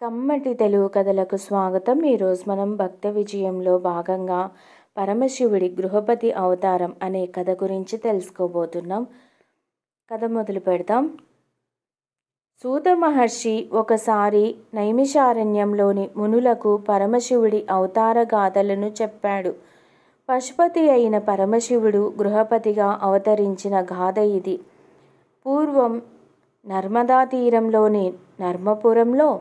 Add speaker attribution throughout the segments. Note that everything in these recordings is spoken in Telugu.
Speaker 1: కమ్మటి తెలుగు కథలకు స్వాగతం. ఈరోజు మనం భక్త విజయంలో భాగంగా పరమశివుడి గృహపతి అవతారం అనే కథ గురించి తెలుసుకోబోతున్నాం. కథ మొదలు పెడతాం. సూత మహర్షి ఒకసారి నైమిషారణ్యంలోని మునులకు పరమశివుడి అవతార గాథలను చెప్పాడు. పశుపతి అయిన పరమశివుడు గృహపతిగా అవతరించిన గాథ ఇది. పూర్వం నర్మదా తీరంలోని నర్మపురంలో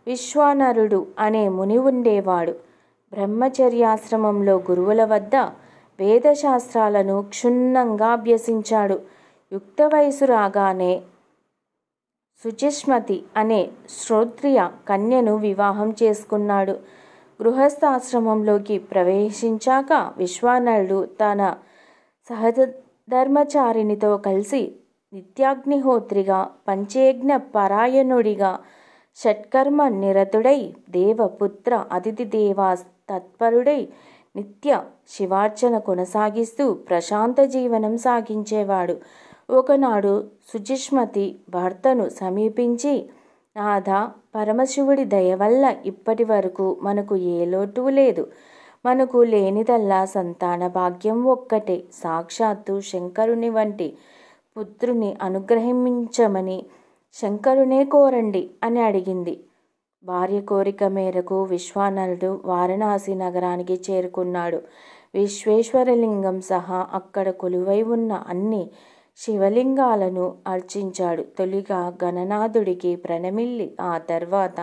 Speaker 1: విశ్వానరుడు అనే ముని ఉండేవాడు. బ్రహ్మచర్యాశ్రమంలో గురువుల వద్ద వేదశాస్త్రాలను క్షుణ్ణంగా అభ్యసించాడు. యుక్త వయసు రాగానే శుచిష్మతి అనే శ్రోత్రియ కన్యను వివాహం చేసుకున్నాడు. గృహస్థాశ్రమంలోకి ప్రవేశించాక విశ్వానరుడు తన సహధర్మచారినితో కలిసి నిత్యాగ్నిహోత్రిగా, పంచేజ్ఞ పరాయణుడిగా, షట్కర్మ నిరతుడై, దేవపుత్ర అతిథి దేవా తత్పరుడై నిత్య శివార్చన కొనసాగిస్తూ ప్రశాంత జీవనం సాగించేవాడు. ఒకనాడు శుచిష్మతి భర్తను సమీపించి, నాథా, పరమశివుడి దయ వల్ల ఇప్పటి వరకు మనకు ఏ లోటు లేదు. మనకు లేనిదల్లా సంతాన భాగ్యం ఒక్కటే. సాక్షాత్తు శంకరుని వంటి పుత్రుని అనుగ్రహించమని శంకరునే కోరండి అని అడిగింది. భార్య కోరిక మేరకు విశ్వానరుడు వారణాసి నగరానికి చేరుకున్నాడు. విశ్వేశ్వరలింగం సహా అక్కడ కొలువై ఉన్న అన్ని శివలింగాలను అర్చించాడు. తొలిగా గణనాథుడికి ప్రణమిల్లి ఆ తర్వాత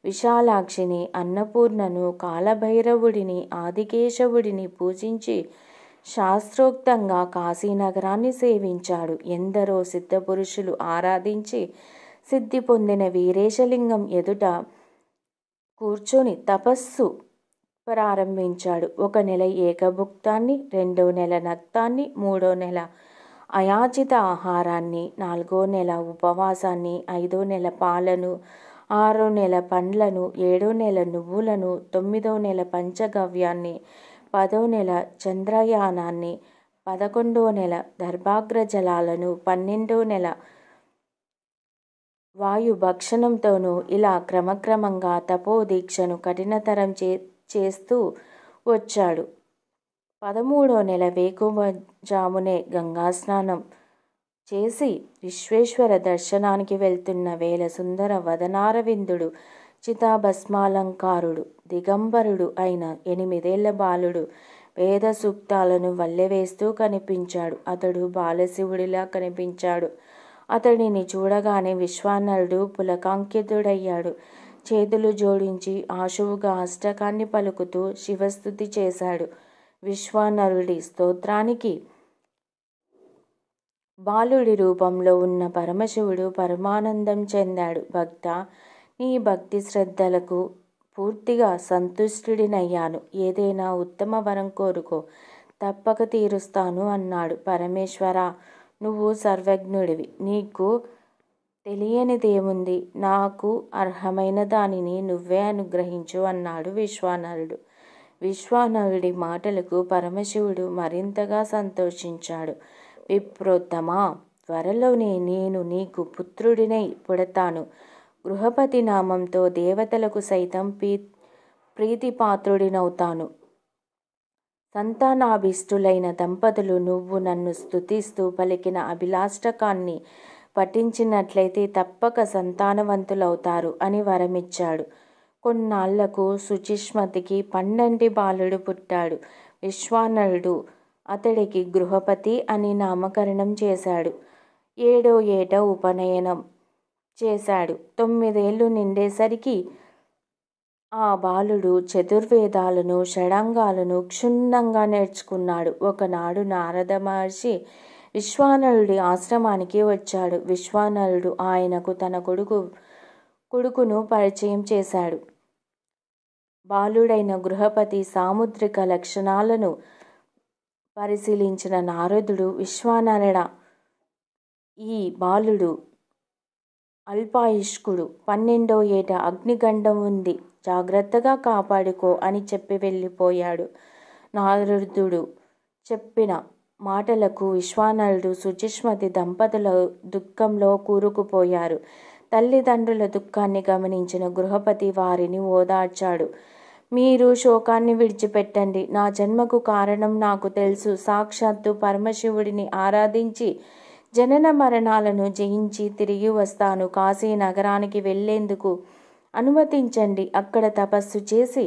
Speaker 1: విశాలాక్షిని, అన్నపూర్ణను, కాలభైరవుడిని, ఆదికేశవుడిని పూజించి శాస్త్రోక్తంగా కాశీనగరాన్ని సేవించాడు. ఎందరో సిద్ధపురుషులు ఆరాధించి సిద్ధి పొందిన వీరేశలింగం ఎదుట కూర్చొని తపస్సు ప్రారంభించాడు. 1 నెల ఏకభుక్తాన్ని, 2వ నెల నక్తాన్ని, 3వ నెల అయాచిత ఆహారాన్ని, 4వ నెల ఉపవాసాన్ని, 5వ నెల పాలను, 6వ నెల పండ్లను, 7వ నెల నువ్వులను, 9వ నెల పంచగవ్యాన్ని, 10వ నెల చంద్రయానాన్ని, 11వ నెల దర్భాగ్ర జలాలను, 12వ నెల వాయు భక్షణంతోనూ ఇలా క్రమక్రమంగా తపోదీక్షను కఠినతరం చేస్తూ వచ్చాడు. 13వ నెల వేకువజామునే గంగాస్నానం చేసి విశ్వేశ్వర దర్శనానికి వెళ్తున్న వేళ సుందర వదనారవిందుడు, చితాభస్మాలంకారుడు, దిగంబరుడు అయిన 8 ఏళ్ల బాలుడు వేద సూక్తాలను వల్లెవేస్తూ కనిపించాడు. అతడు బాలశివుడిలా కనిపించాడు. అతడిని చూడగానే విశ్వానరుడు పులకాంకితుడయ్యాడు. చేతులు జోడించి ఆశువుగా అష్టకాన్ని పలుకుతూ శివస్తుతి చేశాడు. విశ్వానరుడి స్తోత్రానికి బాలుడి రూపంలో ఉన్న పరమశివుడు పరమానందం చెందాడు. భక్తా, నీ భక్తి శ్రద్ధలకు పూర్తిగా సంతుష్టుడినయ్యాను. ఏదైనా ఉత్తమ వరం కోరుకో, తప్పక తీరుస్తాను అన్నాడు. పరమేశ్వరా, నువ్వు సర్వజ్ఞుడివి, నీకు తెలియనిదేముంది? నాకు అర్హమైన దానిని నువ్వే అనుగ్రహించు అన్నాడు విశ్వానరుడు. విశ్వానరుడి మాటలకు పరమశివుడు మరింతగా సంతోషించాడు. విప్రోత్తమా, త్వరలోనే నేను నీకు పుత్రుడినై పుడతాను. గృహపతి నామంతో దేవతలకు సైతం ప్రీతిపాత్రుడినవుతాను. సంతానాభిష్టులైన దంపతులు నువ్వు నన్ను స్తుతిస్తూ పలికిన అభిలాష్టకాన్ని పఠించినట్లయితే తప్పక సంతానవంతులవుతారు అని వరమిచ్చాడు. కొన్నాళ్లకు శుచిష్మతికి పండంటి బాలుడు పుట్టాడు. విశ్వానరుడు అతడికి గృహపతి అని నామకరణం చేశాడు. 7వ ఏట ఉపనయనం చేశాడు. 9 ఏళ్లు నిండేసరికి ఆ బాలుడు చతుర్వేదాలను, షడాంగాలను క్షుణ్ణంగా నేర్చుకున్నాడు. ఒకనాడు నారద మహర్షి విశ్వానరుడి ఆశ్రమానికి వచ్చాడు. విశ్వానరుడు ఆయనకు తన కొడుకును పరిచయం చేశాడు. బాలుడైన గృహపతి సాముద్రిక లక్షణాలను పరిశీలించిన నారదుడు, విశ్వానరుడా, ఈ బాలుడు అల్పాయుష్కుడు. 12వ ఏట అగ్నిగండం ఉంది, జాగ్రత్తగా కాపాడుకో అని చెప్పి వెళ్ళిపోయాడు. నారదుడు చెప్పిన మాటలకు విశ్వానరుడు, శుచిష్మతి దంపతుల దుఃఖంలో కూరుకుపోయారు. తల్లిదండ్రుల దుఃఖాన్ని గమనించిన గృహపతి వారిని ఓదార్చాడు. మీరు శోకాన్ని విడిచిపెట్టండి. నా జన్మకు కారణం నాకు తెలుసు. సాక్షాత్తు పరమశివుడిని ఆరాధించి జనన మరణాలను జయించి తిరిగి వస్తాను. కాశీ నగరానికి వెళ్లేందుకు అనుమతించండి. అక్కడ తపస్సు చేసి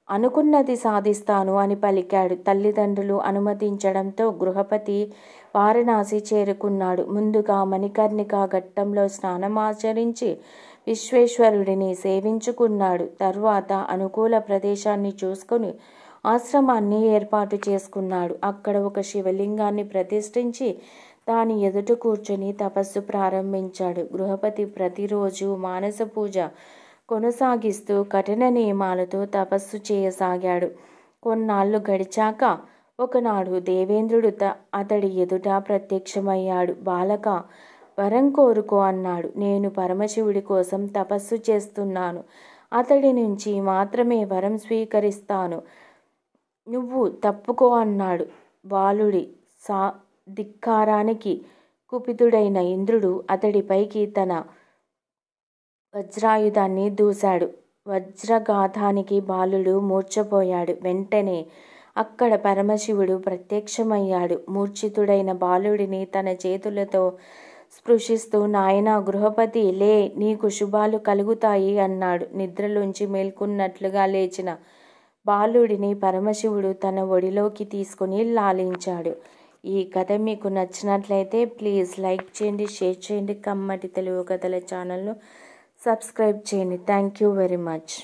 Speaker 1: అనుకున్నది సాధిస్తాను అని పలికాడు. తల్లిదండ్రులు అనుమతించడంతో గృహపతి వారణాసి చేరుకున్నాడు. ముందుగా మణికర్ణికా ఘట్టంలో స్నానమాచరించి విశ్వేశ్వరుడిని సేవించుకున్నాడు. తర్వాత అనుకూల ప్రదేశాన్ని చూసుకొని ఆశ్రమాన్ని ఏర్పాటు చేసుకున్నాడు. అక్కడ ఒక శివలింగాన్ని ప్రతిష్ఠించి దాని ఎదుట కూర్చొని తపస్సు ప్రారంభించాడు. గృహపతి ప్రతిరోజు మానస పూజ కొనసాగిస్తూ కఠిన నియమాలతో తపస్సు చేయసాగాడు. కొన్నాళ్ళు గడిచాక ఒకనాడు దేవేంద్రుడు అతడి ఎదుట ప్రత్యక్షమయ్యాడు. బాలక, వరం కోరుకో అన్నాడు. నేను పరమశివుడి కోసం తపస్సు చేస్తున్నాను. అతడి నుంచి మాత్రమే వరం స్వీకరిస్తాను. నువ్వు తప్పుకో అన్నాడు. బాలుడి ధిక్కారానికి కుపితుడైన ఇంద్రుడు అతడిపైకి తన వజ్రాయుధాన్ని దూశాడు. వజ్రఘాతానికి బాలుడు మూర్ఛపోయాడు. వెంటనే అక్కడ పరమశివుడు ప్రత్యక్షమయ్యాడు. మూర్ఛితుడైన బాలుడిని తన చేతులతో స్పృశిస్తూ, నాయనా గృహపతి, లే, నీకు శుభాలు కలుగుతాయి అన్నాడు. నిద్రలోంచి మేల్కొన్నట్లుగా లేచిన బాలుడిని పరమశివుడు తన ఒడిలోకి తీసుకుని లాలించాడు. ఈ కథ మీకు నచ్చినట్లయితే ప్లీజ్ లైక్ చేయండి, షేర్ చేయండి. కమ్మటి తెలుగు కథల ఛానల్ను సబ్స్క్రైబ్ చేయండి. Thank you very much.